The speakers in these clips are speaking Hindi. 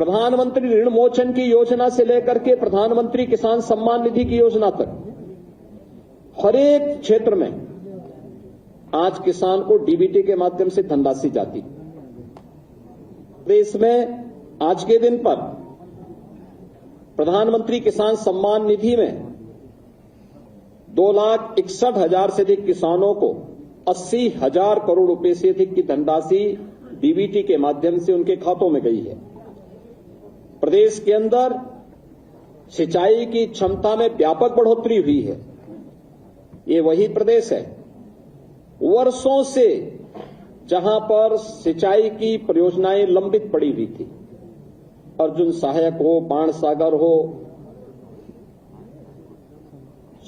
प्रधानमंत्री ऋण मोचन की योजना से लेकर के प्रधानमंत्री किसान सम्मान निधि की योजना तक हर एक क्षेत्र में आज किसान को डीबीटी के माध्यम से धनराशि जाती। देश में आज के दिन पर प्रधानमंत्री किसान सम्मान निधि में 2,61,000 से अधिक किसानों को 80,000 करोड़ रुपए से अधिक की धनराशि डीबीटी के माध्यम से उनके खातों में गई है। प्रदेश के अंदर सिंचाई की क्षमता में व्यापक बढ़ोतरी हुई है। ये वही प्रदेश है वर्षों से जहां पर सिंचाई की परियोजनाएं लंबित पड़ी हुई थी। अर्जुन सहायक हो, बाणसागर हो,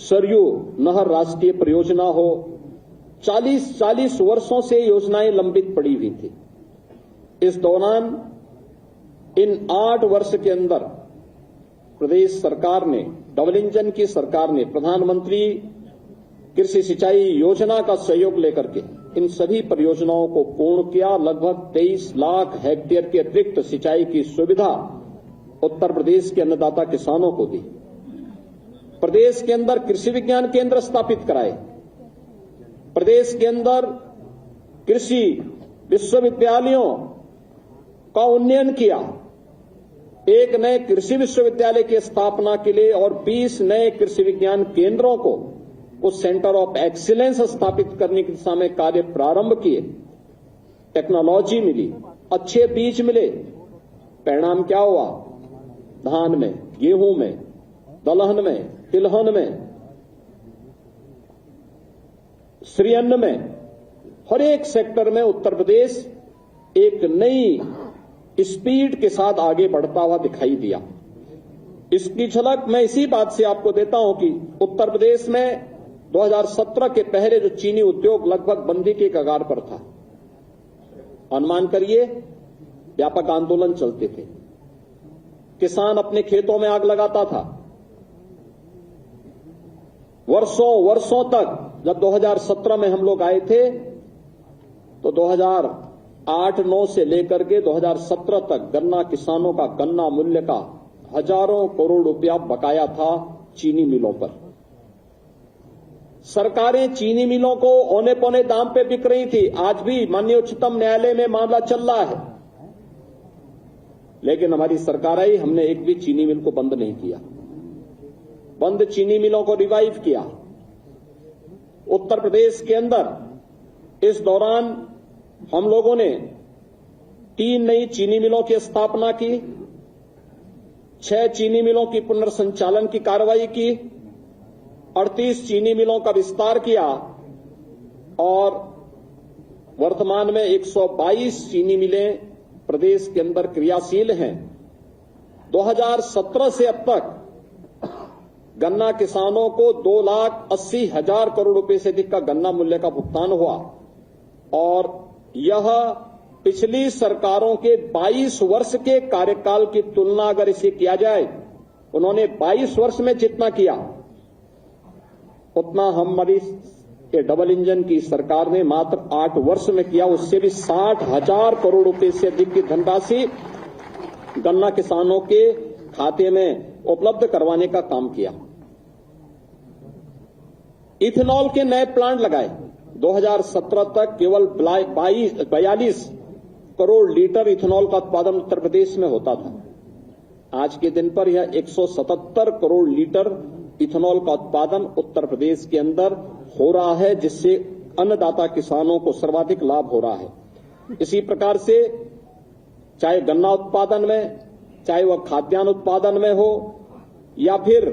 सरयू नहर राष्ट्रीय परियोजना हो, 40 वर्षों से योजनाएं लंबित पड़ी हुई थी। इस दौरान इन 8 वर्ष के अंदर प्रदेश सरकार ने, डबल इंजन की सरकार ने प्रधानमंत्री कृषि सिंचाई योजना का सहयोग लेकर के इन सभी परियोजनाओं को पूर्ण किया। लगभग 23 लाख हेक्टेयर की अतिरिक्त सिंचाई की सुविधा उत्तर प्रदेश के अन्नदाता किसानों को दी। प्रदेश के अंदर कृषि विज्ञान केंद्र स्थापित कराए। प्रदेश के अंदर कृषि विश्वविद्यालयों का उन्नयन किया। एक नए कृषि विश्वविद्यालय की स्थापना के लिए और 20 नए कृषि विज्ञान केंद्रों को उस सेंटर ऑफ एक्सीलेंस स्थापित करने की दिशा में कार्य प्रारंभ किए। टेक्नोलॉजी मिली, अच्छे बीज मिले। परिणाम क्या हुआ? धान में, गेहूं में, दलहन में, तिलहन में, श्रीअन्न में, हर एक सेक्टर में उत्तर प्रदेश एक नई स्पीड के साथ आगे बढ़ता हुआ दिखाई दिया। इसकी झलक मैं इसी बात से आपको देता हूं कि उत्तर प्रदेश में 2017 के पहले जो चीनी उद्योग लगभग बंदी के कगार पर था, अनुमान करिए व्यापक आंदोलन चलते थे, किसान अपने खेतों में आग लगाता था। वर्षों तक, जब 2017 में हम लोग आए थे तो 2008-9 से लेकर के 2017 तक गन्ना किसानों का गन्ना मूल्य का हजारों करोड़ रुपया बकाया था चीनी मिलों पर। सरकारें चीनी मिलों को औने पौने दाम पे बिक रही थी। आज भी माननीय उच्चतम न्यायालय में मामला चल रहा है, लेकिन हमारी सरकार आई, हमने एक भी चीनी मिल को बंद नहीं किया। बंद चीनी मिलों को रिवाइव किया। उत्तर प्रदेश के अंदर इस दौरान हम लोगों ने 3 नई चीनी मिलों की स्थापना की, 6 चीनी मिलों की पुनर्संचालन की कार्रवाई की, 38 चीनी मिलों का विस्तार किया और वर्तमान में 122 चीनी मिलें प्रदेश के अंदर क्रियाशील हैं। 2017 से अब तक गन्ना किसानों को 2,80,000 करोड़ रुपए से अधिक का गन्ना मूल्य का भुगतान हुआ और यह पिछली सरकारों के 22 वर्ष के कार्यकाल की तुलना अगर इसे किया जाए, उन्होंने 22 वर्ष में जितना किया उतना हमारी डबल इंजन की सरकार ने मात्र 8 वर्ष में किया। उससे भी 60,000 करोड़ रुपए से अधिक की धनराशि गन्ना किसानों के खाते में उपलब्ध करवाने का काम किया। इथेनॉल के नए प्लांट लगाए। 2017 तक केवल 42 करोड़ लीटर इथेनॉल का उत्पादन उत्तर प्रदेश में होता था। आज के दिन पर यह 177 करोड़ लीटर इथेनॉल का उत्पादन उत्तर प्रदेश के अंदर हो रहा है, जिससे अन्नदाता किसानों को सर्वाधिक लाभ हो रहा है। इसी प्रकार से चाहे गन्ना उत्पादन में, चाहे वह खाद्यान्न उत्पादन में हो या फिर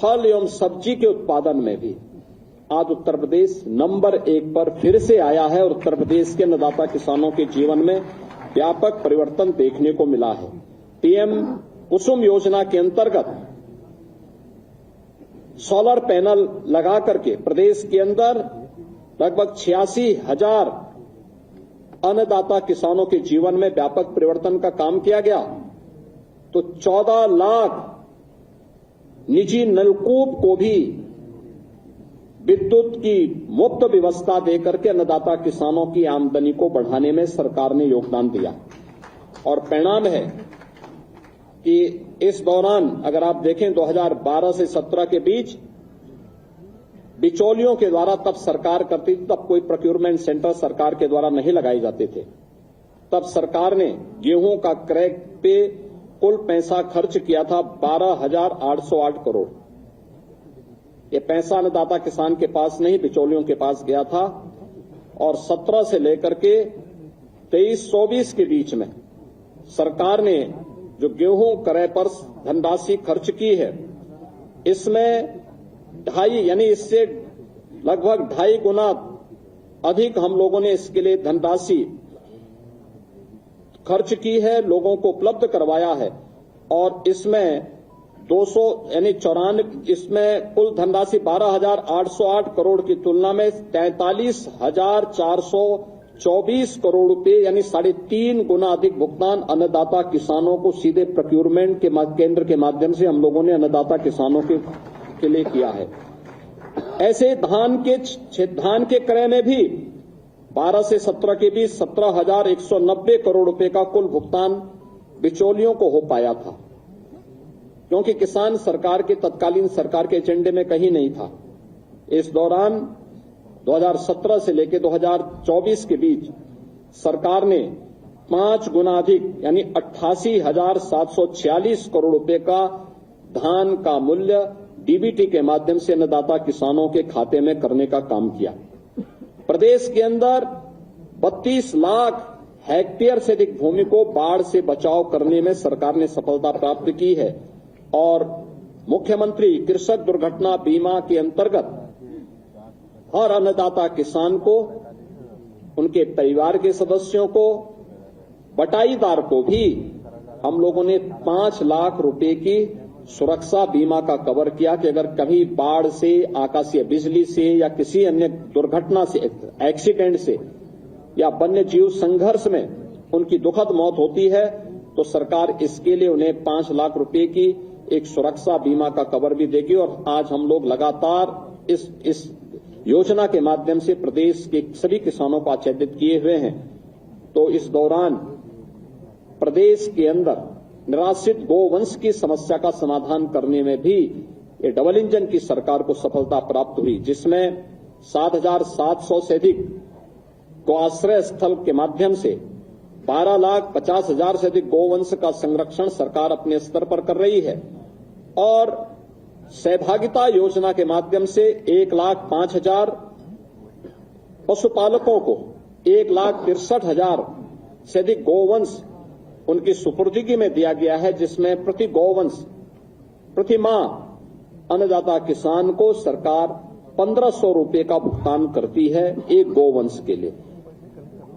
फल एवं सब्जी के उत्पादन में भी आज उत्तर प्रदेश नंबर 1 पर फिर से आया है और उत्तर प्रदेश के अन्नदाता किसानों के जीवन में व्यापक परिवर्तन देखने को मिला है। पीएम कुसुम योजना के अंतर्गत सोलर पैनल लगा करके प्रदेश के अंदर लगभग 86,000 अन्नदाता किसानों के जीवन में व्यापक परिवर्तन का काम किया गया। तो 14 लाख निजी नलकूप को भी विद्युत की मुफ्त व्यवस्था देकर के अन्नदाता किसानों की आमदनी को बढ़ाने में सरकार ने योगदान दिया और परिणाम है कि इस दौरान अगर आप देखें 2012 से 17 के बीच बिचौलियों के द्वारा तब सरकार करती थी, तब कोई प्रोक्योरमेंट सेंटर सरकार के द्वारा नहीं लगाए जाते थे। तब सरकार ने गेहूं का क्रय पे कुल पैसा खर्च किया था 12,808 करोड़। ये पैसा अन्नदाता किसान के पास नहीं, बिचौलियों के पास गया था। और 17 से लेकर के 23-24 के बीच में सरकार ने जो गेहूं क्रय पर धनराशि खर्च की है, इसमें 2.5 यानी इससे लगभग 2.5 गुना अधिक हम लोगों ने इसके लिए धनराशि खर्च की है, लोगों को उपलब्ध करवाया है। और इसमें 200 यानी 94 इसमें कुल धनराशि 12,808 करोड़ की तुलना में 43,424 करोड़ रुपए यानी 3.5 गुना अधिक भुगतान अन्नदाता किसानों को सीधे प्रोक्योरमेंट के केंद्र के माध्यम से हम लोगों ने अन्नदाता किसानों के लिए किया है। ऐसे धान के क्रय में भी 12 से 17 के बीच 17,190 करोड़ रुपए का कुल भुगतान बिचौलियों को हो पाया था, क्योंकि किसान सरकार के तत्कालीन सरकार के एजेंडे में कहीं नहीं था। इस दौरान 2017 से लेकर 2024 के बीच सरकार ने 5 गुना अधिक यानी 88,746 करोड़ रुपए का धान का मूल्य डीबीटी के माध्यम से अन्नदाता किसानों के खाते में करने का काम किया। प्रदेश के अंदर 32 लाख हेक्टेयर से अधिक भूमि को बाढ़ से बचाव करने में सरकार ने सफलता प्राप्त की है। और मुख्यमंत्री कृषक दुर्घटना बीमा के अंतर्गत हर अन्नदाता किसान को, उनके परिवार के सदस्यों को, बटाईदार को भी हम लोगों ने 5 लाख रुपए की सुरक्षा बीमा का कवर किया कि अगर कभी बाढ़ से, आकाशीय बिजली से या किसी अन्य दुर्घटना से, एक्सीडेंट से या वन्य जीव संघर्ष में उनकी दुखद मौत होती है तो सरकार इसके लिए उन्हें 5 लाख रुपए की एक सुरक्षा बीमा का कवर भी देगी। और आज हम लोग लगातार इस योजना के माध्यम से प्रदेश के सभी किसानों को आच्छादित किए हुए हैं। तो इस दौरान प्रदेश के अंदर निराश्रित गोवंश की समस्या का समाधान करने में भी ये डबल इंजन की सरकार को सफलता प्राप्त हुई, जिसमें 7,700 से अधिक गौआश्रय स्थल के माध्यम से 12,50,000 से अधिक गोवंश का संरक्षण सरकार अपने स्तर पर कर रही है। और सहभागिता योजना के माध्यम से 1,05,000 पशुपालकों को 1,63,000 से अधिक गोवंश उनकी सुपुर्दगी में दिया गया है, जिसमें प्रति गोवंश प्रति माह अन्नदाता किसान को सरकार 1,500 रुपए का भुगतान करती है एक गोवंश के लिए।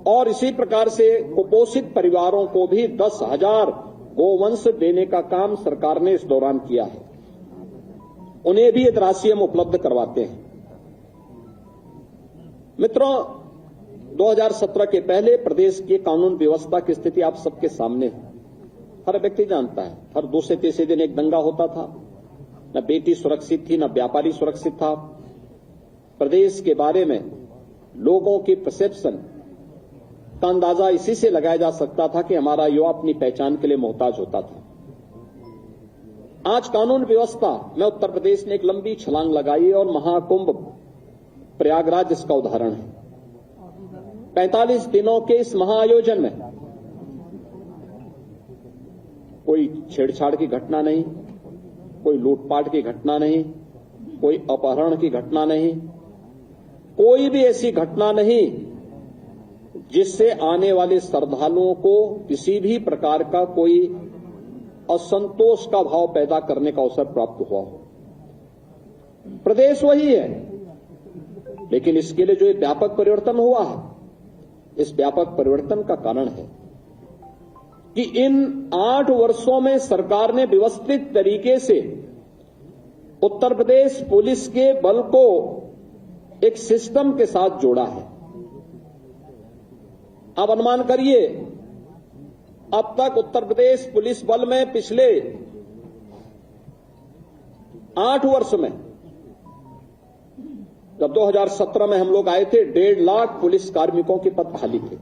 और इसी प्रकार से कुपोषित परिवारों को भी 10,000 गोवंश देने का काम सरकार ने इस दौरान किया है। उन्हें भी ये राशि हम उपलब्ध करवाते हैं। मित्रों, 2017 के पहले प्रदेश की कानून व्यवस्था की स्थिति आप सबके सामने है। हर व्यक्ति जानता है, हर दूसरे तीसरे दिन एक दंगा होता था, न बेटी सुरक्षित थी, न व्यापारी सुरक्षित था। प्रदेश के बारे में लोगों की परसेप्शन का अंदाजा इसी से लगाया जा सकता था कि हमारा युवा अपनी पहचान के लिए मोहताज होता था। आज कानून व्यवस्था में उत्तर प्रदेश ने एक लंबी छलांग लगाई और महाकुंभ प्रयागराज इसका उदाहरण है। 45 दिनों के इस महाआयोजन में कोई छेड़छाड़ की घटना नहीं, कोई लूटपाट की घटना नहीं, कोई अपहरण की घटना नहीं, कोई भी ऐसी घटना नहीं जिससे आने वाले श्रद्धालुओं को किसी भी प्रकार का कोई असंतोष का भाव पैदा करने का अवसर प्राप्त हुआ हो। प्रदेश वही है, लेकिन इसके लिए जो एक व्यापक परिवर्तन हुआ है, इस व्यापक परिवर्तन का कारण है कि इन 8 वर्षों में सरकार ने व्यवस्थित तरीके से उत्तर प्रदेश पुलिस के बल को एक सिस्टम के साथ जोड़ा है। आप अनुमान करिए, अब तक उत्तर प्रदेश पुलिस बल में पिछले 8 वर्ष में, जब 2017 में हम लोग आए थे, 1.5 लाख पुलिस कार्मिकों के पद खाली थे।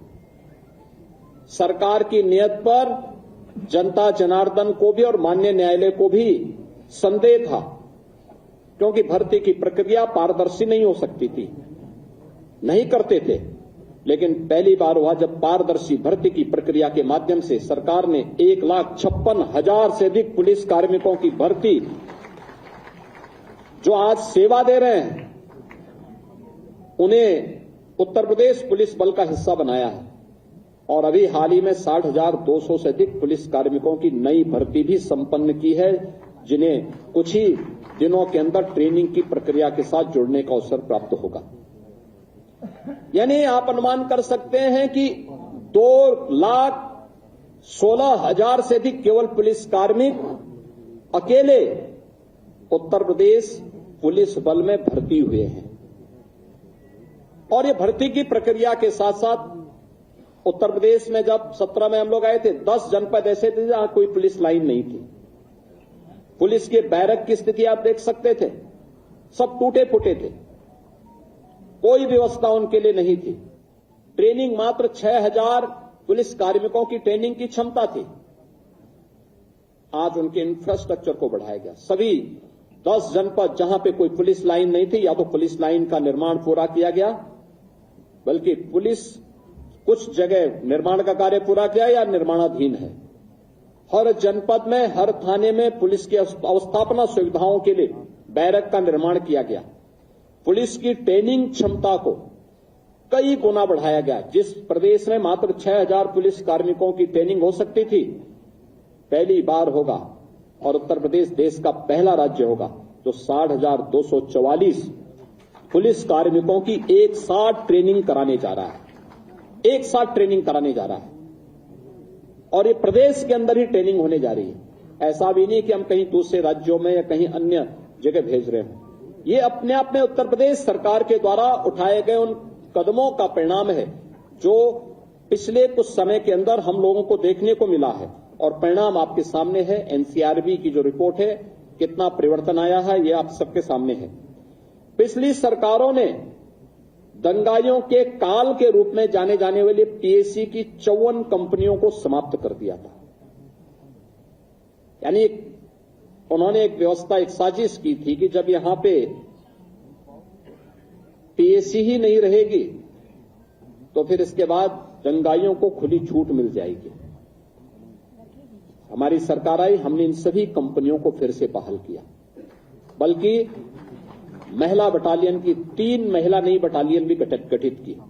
सरकार की नियत पर जनता जनार्दन को भी और माननीय न्यायालय को भी संदेह था, क्योंकि भर्ती की प्रक्रिया पारदर्शी नहीं हो सकती थी, नहीं करते थे। लेकिन पहली बार हुआ जब पारदर्शी भर्ती की प्रक्रिया के माध्यम से सरकार ने 1,56,000 से अधिक पुलिस कार्मिकों की भर्ती, जो आज सेवा दे रहे हैं, उन्हें उत्तर प्रदेश पुलिस बल का हिस्सा बनाया है। और अभी हाल ही में 60,200 से अधिक पुलिस कार्मिकों की नई भर्ती भी संपन्न की है, जिन्हें कुछ ही दिनों के अंदर ट्रेनिंग की प्रक्रिया के साथ जुड़ने का अवसर प्राप्त होगा। यानी आप अनुमान कर सकते हैं कि 2,16,000 से अधिक केवल पुलिस कार्मिक अकेले उत्तर प्रदेश पुलिस बल में भर्ती हुए हैं। और ये भर्ती की प्रक्रिया के साथ साथ उत्तर प्रदेश में जब 17 में हम लोग आए थे, 10 जनपद ऐसे थे जहां कोई पुलिस लाइन नहीं थी। पुलिस के बैरक की स्थिति आप देख सकते थे, सब टूटे फूटे थे, कोई व्यवस्था उनके लिए नहीं थी। ट्रेनिंग मात्र 6,000 पुलिस कार्मिकों की ट्रेनिंग की क्षमता थी। आज उनके इंफ्रास्ट्रक्चर को बढ़ाया गया। सभी 10 जनपद जहां पे कोई पुलिस लाइन नहीं थी, या तो पुलिस लाइन का निर्माण पूरा किया गया, बल्कि पुलिस कुछ जगह निर्माण का कार्य पूरा किया या निर्माणाधीन है। हर जनपद में, हर थाने में पुलिस की अवस्थापना सुविधाओं के लिए बैरक का निर्माण किया गया। पुलिस की ट्रेनिंग क्षमता को कई गुना बढ़ाया गया। जिस प्रदेश में मात्र 6,000 पुलिस कार्मिकों की ट्रेनिंग हो सकती थी, पहली बार होगा और उत्तर प्रदेश देश का पहला राज्य होगा जो 60,244 पुलिस कार्मिकों की एक साथ ट्रेनिंग कराने जा रहा है। एक साथ ट्रेनिंग कराने जा रहा है, और ये प्रदेश के अंदर ही ट्रेनिंग होने जा रही है। ऐसा भी नहीं कि हम कहीं दूसरे राज्यों में या कहीं अन्य जगह भेज रहे हैं। ये अपने आप में उत्तर प्रदेश सरकार के द्वारा उठाए गए उन कदमों का परिणाम है, जो पिछले कुछ समय के अंदर हम लोगों को देखने को मिला है। और परिणाम आपके सामने है। एनसीआरबी की जो रिपोर्ट है, कितना परिवर्तन आया है, ये आप सबके सामने है। पिछली सरकारों ने दंगाइयों के काल के रूप में जाने जाने वाली पीएसी की 54 कंपनियों को समाप्त कर दिया था। यानी उन्होंने एक व्यवस्था, एक साजिश की थी कि जब यहां पे पीएसी ही नहीं रहेगी, तो फिर इसके बाद दंगाइयों को खुली छूट मिल जाएगी। हमारी सरकार आई, हमने इन सभी कंपनियों को फिर से बहाल किया, बल्कि महिला बटालियन की 3 महिला नई बटालियन भी गठित की।